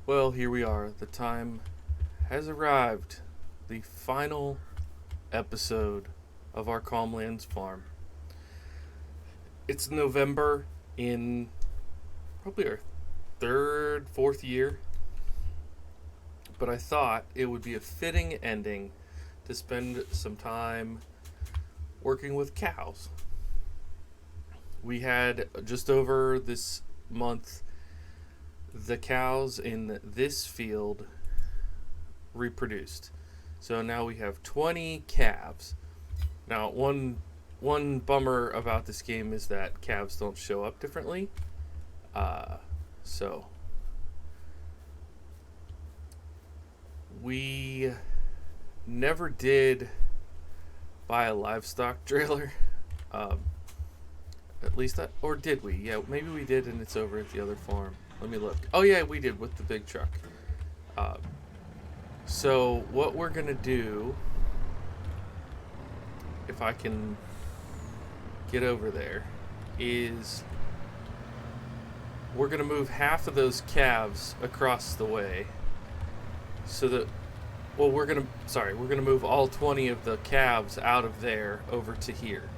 Well, here we are. The time has arrived. The final episode of our Calmlands farm. It's November in probably our third, fourth year, but I thought it would be a fitting ending to spend some time working with cows. We had just over this month the cows in this field reproduced. So now we have 20 calves. Now, one bummer about this game is that calves don't show up differently. Uh, so we never did buy a livestock trailer. Um, at least that, or did we? Yeah, maybe we did, and it's over at the other farm. Let me look. Oh yeah, we did with the big truck. Uh, so what we're gonna do, if I can get over there, is we're gonna move half of those calves across the way, so that we're gonna move all 20 of the calves out of there over to here,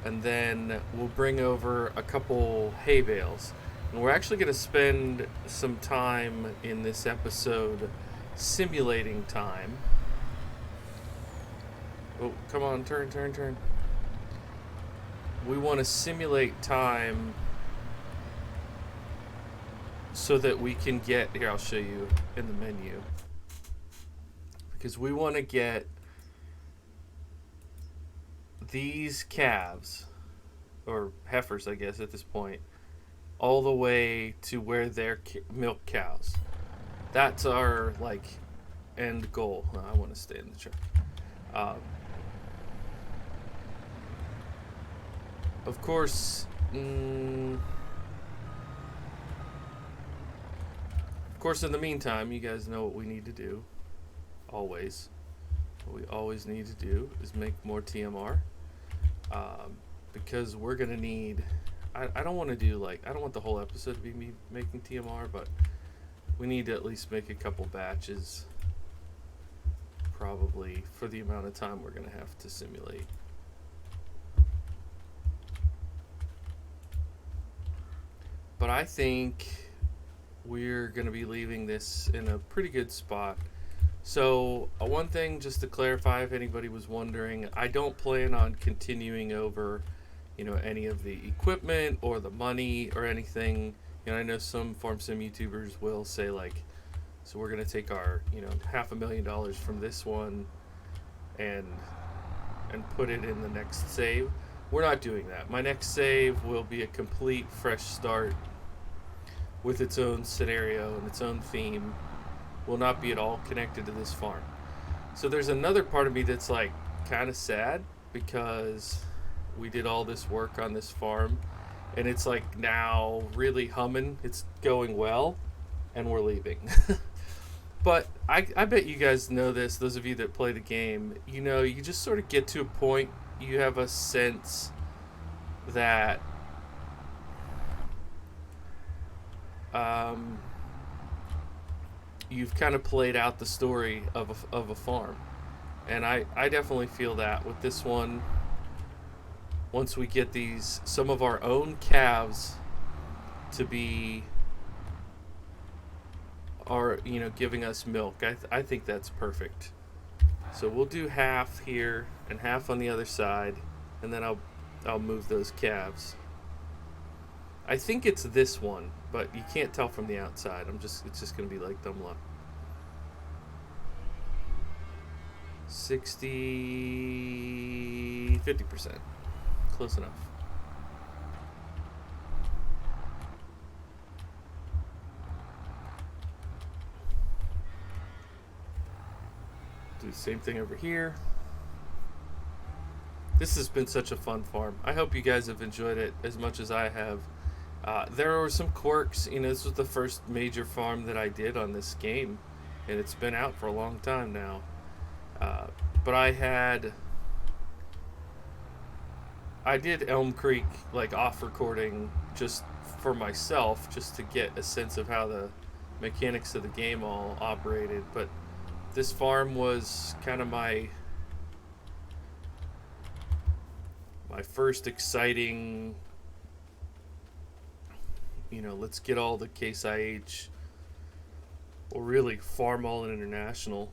and then we'll bring over a couple hay bales. And we're actually going to spend some time in this episode simulating time. Oh, come on, turn. We want to simulate time so that we can get. Here, I'll show you in the menu. Because we want to get these calves, or heifers, I guess, at this point, all the way to where they're milk cows. That's our end goal. I want to stay in the truck. Um, of course, in the meantime, you guys know what we need to do. Always, what we always need to do is make more TMR, because we're gonna need. I don't want to do I don't want the whole episode to be me making TMR, but we need to at least make a couple batches, probably for the amount of time we're gonna have to simulate. But I think we're gonna be leaving this in a pretty good spot. So one thing, just to clarify, if anybody was wondering, I don't plan on continuing over any of the equipment or the money or anything. I know some farm sim YouTubers will say so we're gonna take our $500,000 from this one and put it in the next save. We're not doing that. My next save will be a complete fresh start with its own scenario and its own theme. Will not be at all connected to this farm. So there's another part of me that's kind of sad, because we did all this work on this farm and it's now really humming, it's going well, and we're leaving. But I bet you guys know this, those of you that play the game. You just sort of get to a point, you have a sense that you've kind of played out the story of a farm. And I definitely feel that with this one. Once we get some of our own calves to be giving us milk, I think that's perfect. So we'll do half here and half on the other side, and then I'll move those calves. I think it's this one, but you can't tell from the outside. It's just gonna be dumb luck. 50%. Close enough. Do the same thing over here. This has been such a fun farm. I hope you guys have enjoyed it as much as I have. There were some quirks. This was the first major farm that I did on this game, and it's been out for a long time now. But I did Elm Creek off recording just for myself, just to get a sense of how the mechanics of the game all operated. But this farm was kind of my first exciting, let's get all the Case IH, or really farm all in international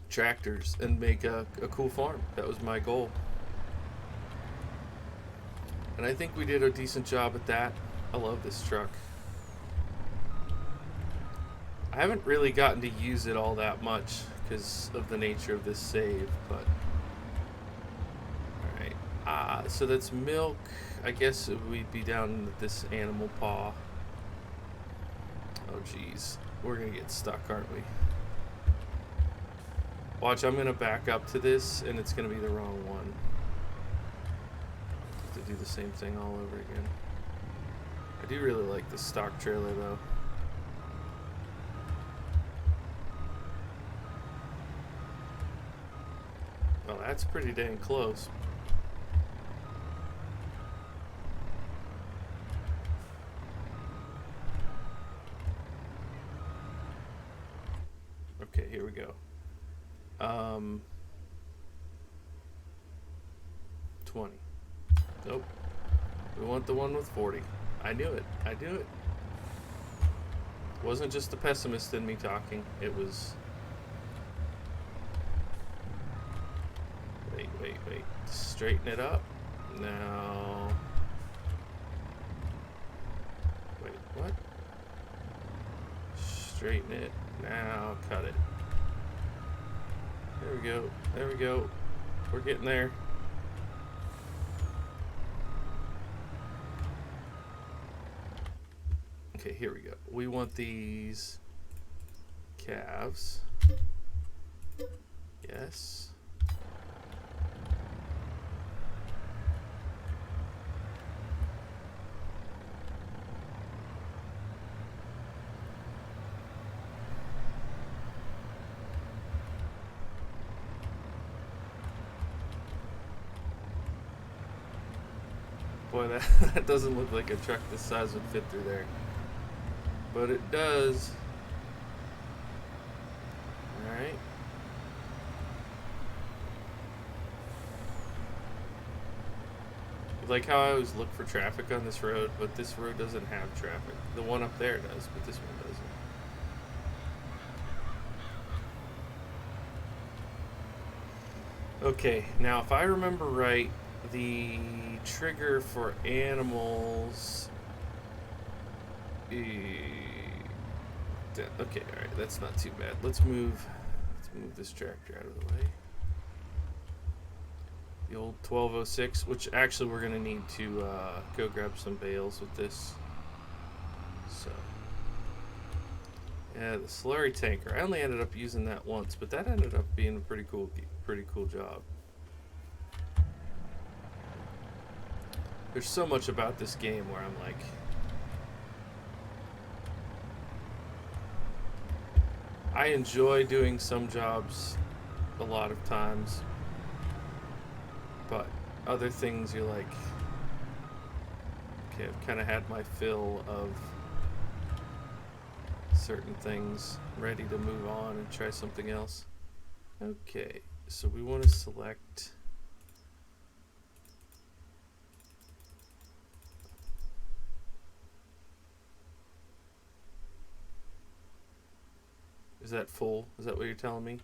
tractors and make a cool farm. That was my goal. And I think we did a decent job at that. I love this truck. I haven't really gotten to use it all that much because of the nature of this save, but alright. So that's milk. I guess we'd be down at this animal paw. Oh geez. We're gonna get stuck, aren't we? Watch, I'm gonna back up to this and it's gonna be the wrong one. To do the same thing all over again. I do really like the stock trailer though. Well, that's pretty dang close. Okay, here we go. 20. Nope. We want the one with 40. I knew it. I knew it. It wasn't just the pessimist in me talking. It was... Wait. Straighten it up. Now... Wait, what? Straighten it. Now cut it. There we go. There we go. We're getting there. Okay, here we go. We want these calves. Yes. Boy, that doesn't look like a truck this size would fit through there. But it does. Alright. Like how I always look for traffic on this road, but this road doesn't have traffic. The one up there does, but this one doesn't. Okay, now if I remember right, the trigger for animals... Okay, alright, that's not too bad. Let's move this tractor out of the way. The old 1206, which actually we're going to need to go grab some bales with this. So, yeah, the slurry tanker. I only ended up using that once, but that ended up being a pretty cool job. There's so much about this game where I'm like, I enjoy doing some jobs a lot of times, but other things you're like, okay, I've kind of had my fill of certain things, ready to move on and try something else. Okay, so we want to select... Is that full? Is that what you're telling me?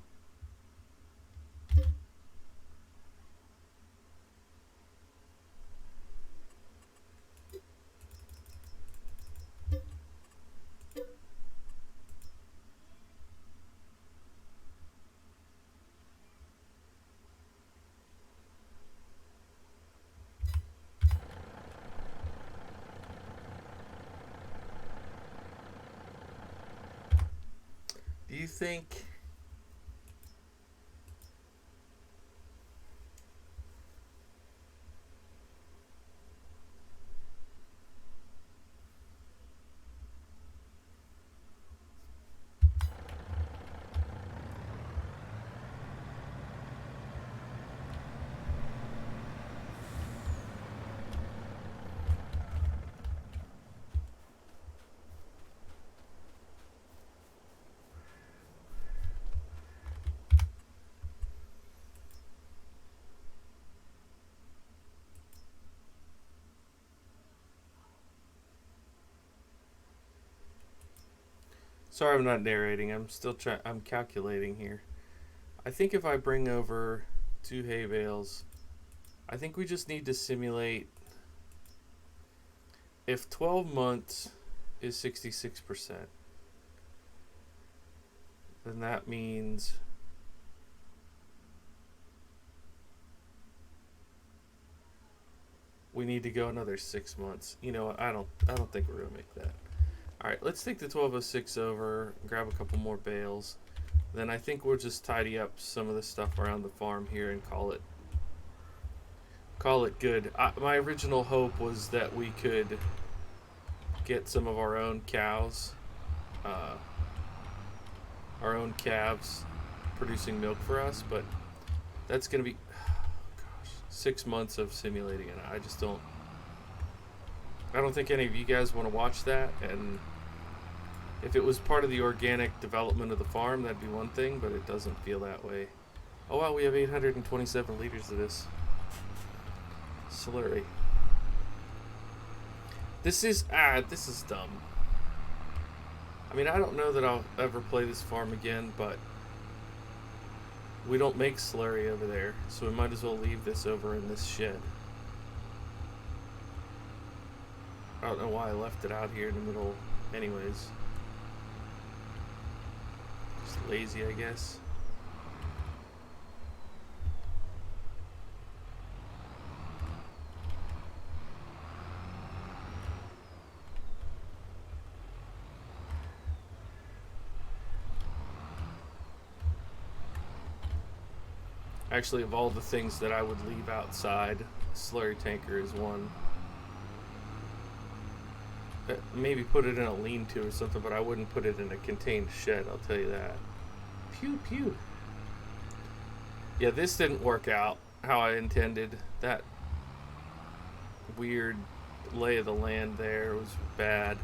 Do you think... Sorry, I'm not narrating. I'm still trying. I'm calculating here. I think if I bring over 2 hay bales, I think we just need to simulate if 12 months is 66%, then that means we need to go another 6 months. You know what? I don't think we're gonna make that. All right, let's take the 1206 over, grab a couple more bales. Then I think we'll just tidy up some of the stuff around the farm here and call it good. My original hope was that we could get some of our own cows, uh, our own calves, producing milk for us, but that's gonna be, gosh, 6 months of simulating it. I don't think any of you guys want to watch that. And if it was part of the organic development of the farm, that'd be one thing, but it doesn't feel that way. Oh wow, we have 827 liters of this slurry. This is dumb. I mean, I don't know that I'll ever play this farm again, but we don't make slurry over there, so we might as well leave this over in this shed. I don't know why I left it out here in the middle anyways. Just lazy, I guess. Actually, of all the things that I would leave outside, slurry tanker is one. Maybe put it in a lean-to or something, but I wouldn't put it in a contained shed, I'll tell you that. Pew pew. Yeah, this didn't work out how I intended. That weird lay of the land there was bad.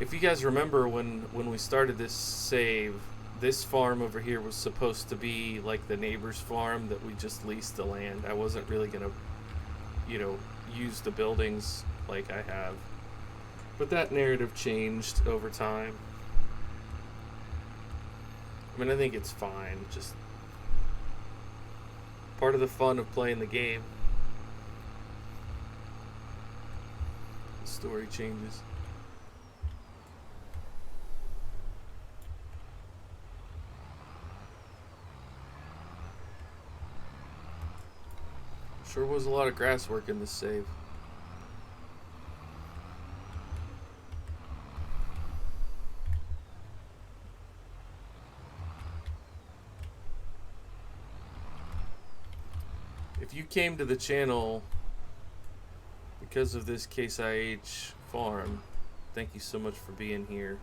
If you guys remember when we started this save, this farm over here was supposed to be like the neighbor's farm that we just leased the land. I wasn't really gonna, use the buildings like I have. But that narrative changed over time. I mean, I think it's fine. Just part of the fun of playing the game. The story changes. Sure was a lot of grass work in this save. If you came to the channel because of this Case IH farm, thank you so much for being here.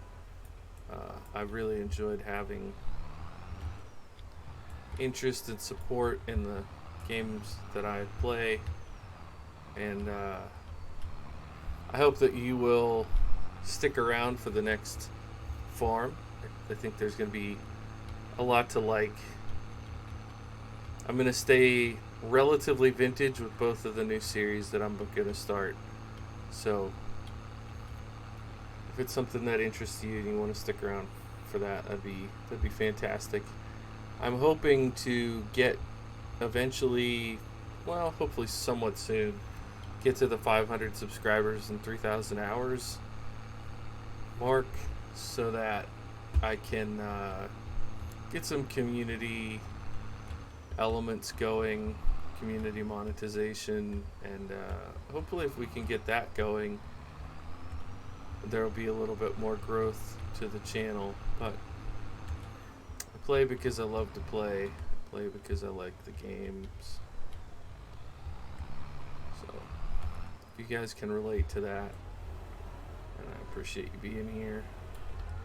I really enjoyed having interest and support in the games that I play, and I hope that you will stick around for the next farm. I think there's going to be a lot to like. I'm going to stay relatively vintage with both of the new series that I'm going to start. So if it's something that interests you and you want to stick around for that, that'd be fantastic. I'm hoping to get eventually, well, hopefully somewhat soon, get to the 500 subscribers and 3,000 hours mark so that I can get some community elements going, community monetization, and hopefully if we can get that going, there will be a little bit more growth to the channel. But I play because I love to play. I play because I like the games. So if you guys can relate to that, and I appreciate you being here.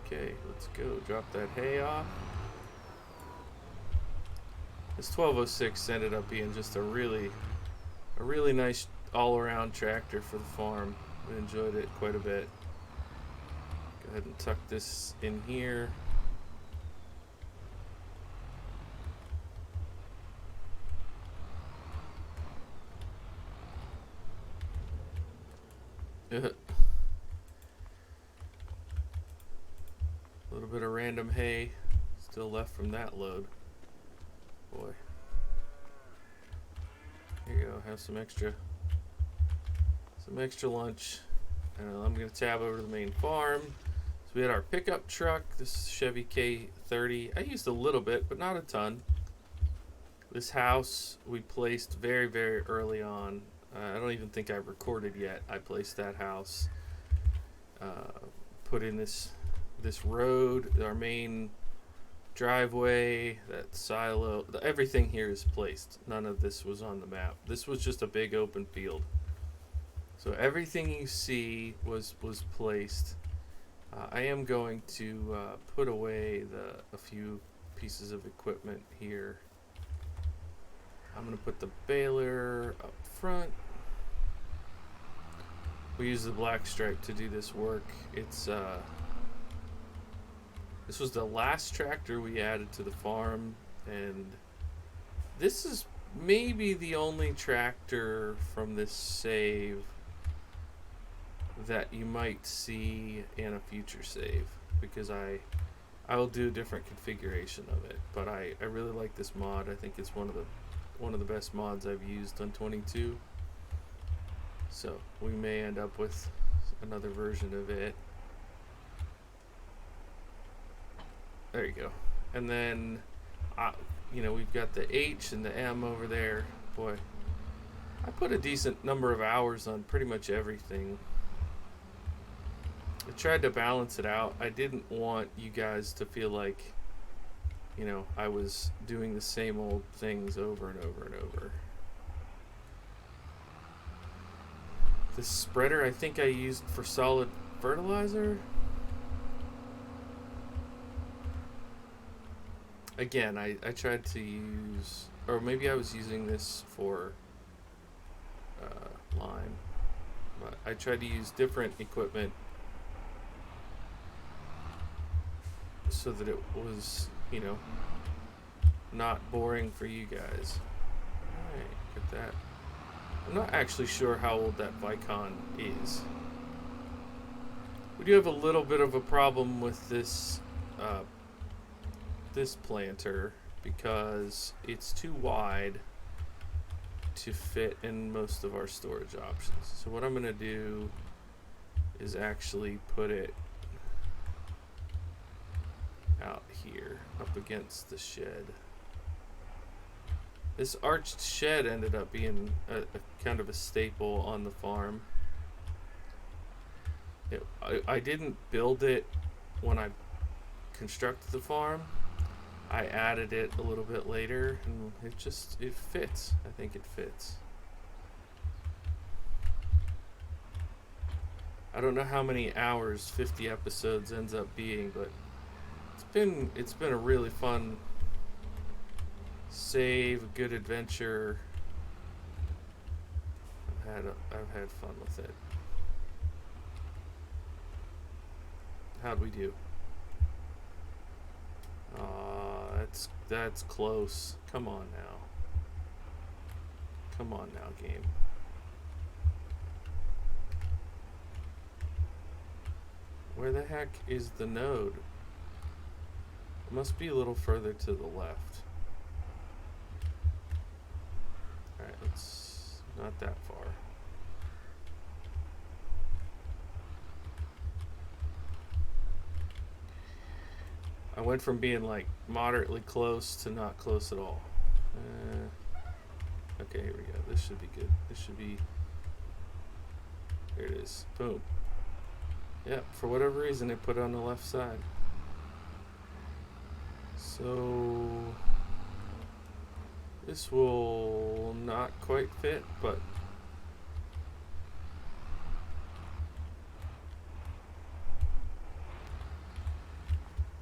Okay, let's go drop that hay off. This 1206 ended up being just a really nice all-around tractor for the farm. We enjoyed it quite a bit. Go ahead and tuck this in here. bit of random hay still left from that load. Boy. Here you go. Have some extra lunch. I'm going to tab over to the main farm. So we had our pickup truck. This is Chevy K30. I used a little bit, but not a ton. This house we placed very, very early on. I don't even think I've recorded yet. I placed that house. Put in this road, our main driveway, that silo. Everything here is placed. None of this was on the map. This was just a big open field. So everything you see was placed. I am going to put away a few pieces of equipment here. I'm going to put the baler up front. We use the Black Stripe to do this work. It's this was the last tractor we added to the farm, and this is maybe the only tractor from this save that you might see in a future save, because I will do a different configuration of it. But I really like this mod. I think it's one of the best mods I've used on 22. So we may end up with another version of it. There you go. And then, we've got the H and the M over there. Boy, I put a decent number of hours on pretty much everything. I tried to balance it out. I didn't want you guys to feel like, I was doing the same old things over and over and over. This spreader I think I used for solid fertilizer. Again, I tried to use, or maybe I was using this for lime, but I tried to use different equipment so that it was, not boring for you guys. Alright, get that. I'm not actually sure how old that Vicon is. We do have a little bit of a problem with this this planter because it's too wide to fit in most of our storage options. So what I'm going to do is actually put it out here up against the shed. This arched shed ended up being a kind of a staple on the farm. I didn't build it when I constructed the farm. I added it a little bit later, and it fits. I think it fits. I don't know how many hours 50 episodes ends up being, but it's been a really fun save, a good adventure. I've had fun with it. How'd we do? That's close. Come on now. Come on now, game. Where the heck is the node? It must be a little further to the left. Alright, it's not that far. I went from being like moderately close to not close at all. Okay, here we go. This should be good. This should be... There it is. Boom. Yeah, for whatever reason it put it on the left side. So... This will not quite fit, but...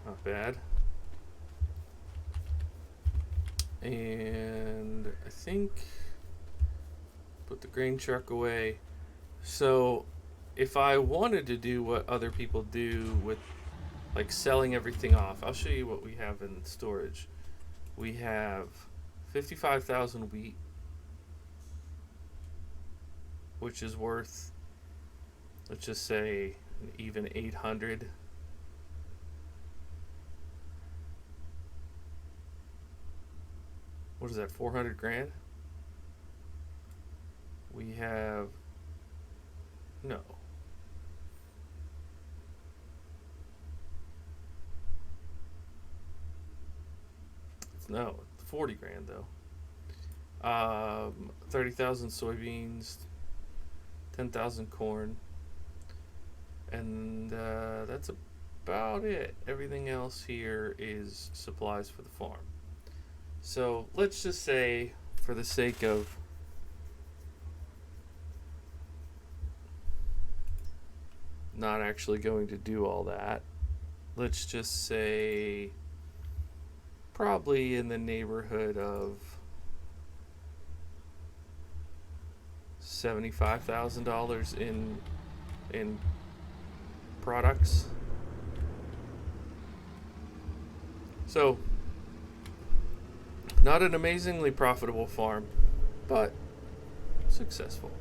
Not bad. And I think put the grain truck away. So if I wanted to do what other people do with like selling everything off, I'll show you what we have in storage. We have 55,000 wheat, which is worth, let's just say, even 800. What is that, 400 grand? We have, no. No, 40 grand though. 30,000 soybeans, 10,000 corn, and that's about it. Everything else here is supplies for the farm. So let's just say, for the sake of not actually going to do all that, let's just say probably in the neighborhood of $75,000 in products. So, not an amazingly profitable farm, but successful.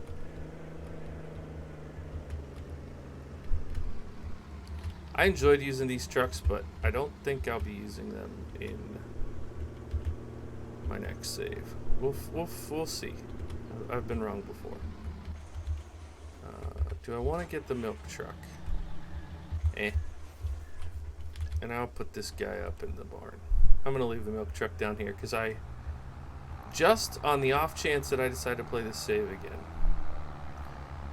I enjoyed using these trucks, but I don't think I'll be using them in my next save. We'll see. I've been wrong before. Do I want to get the milk truck? And I'll put this guy up in the barn. I'm going to leave the milk truck down here because just on the off chance that I decide to play this save again,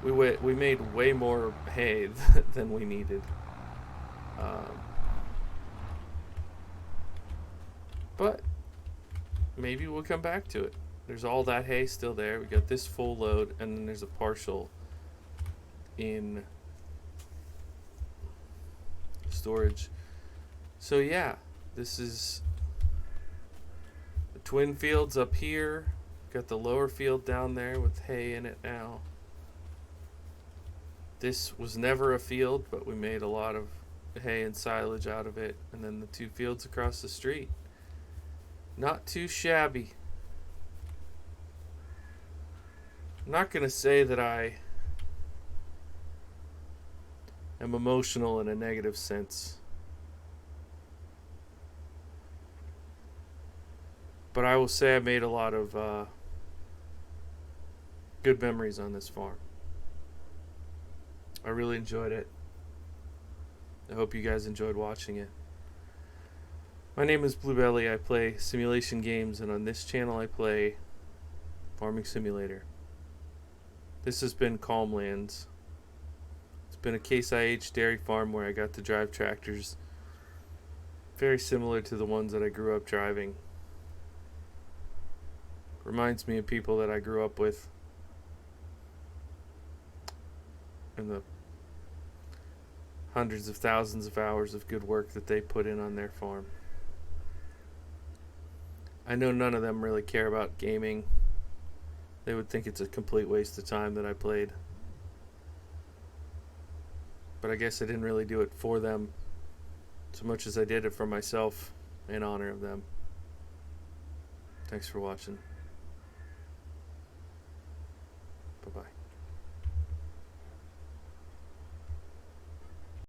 we made way more hay than we needed. But maybe we'll come back to it. There's all that hay still there. We got this full load, and then there's a partial in storage. So yeah, this is the twin fields up here. Got the lower field down there with hay in it now. This was never a field, but we made a lot of hay and silage out of it. And then the two fields across the street. Not too shabby. I'm not going to say that I am emotional in a negative sense. But I will say I made a lot of good memories on this farm. I really enjoyed it. I hope you guys enjoyed watching it. My name is Bluebelly. I play simulation games, and on this channel I play Farming Simulator. This has been Calmlands. It's been a Case IH dairy farm where I got to drive tractors very similar to the ones that I grew up driving. Reminds me of people that I grew up with and the hundreds of thousands of hours of good work that they put in on their farm. I know none of them really care about gaming. They would think it's a complete waste of time that I played. But I guess I didn't really do it for them so much as I did it for myself in honor of them. Thanks for watching.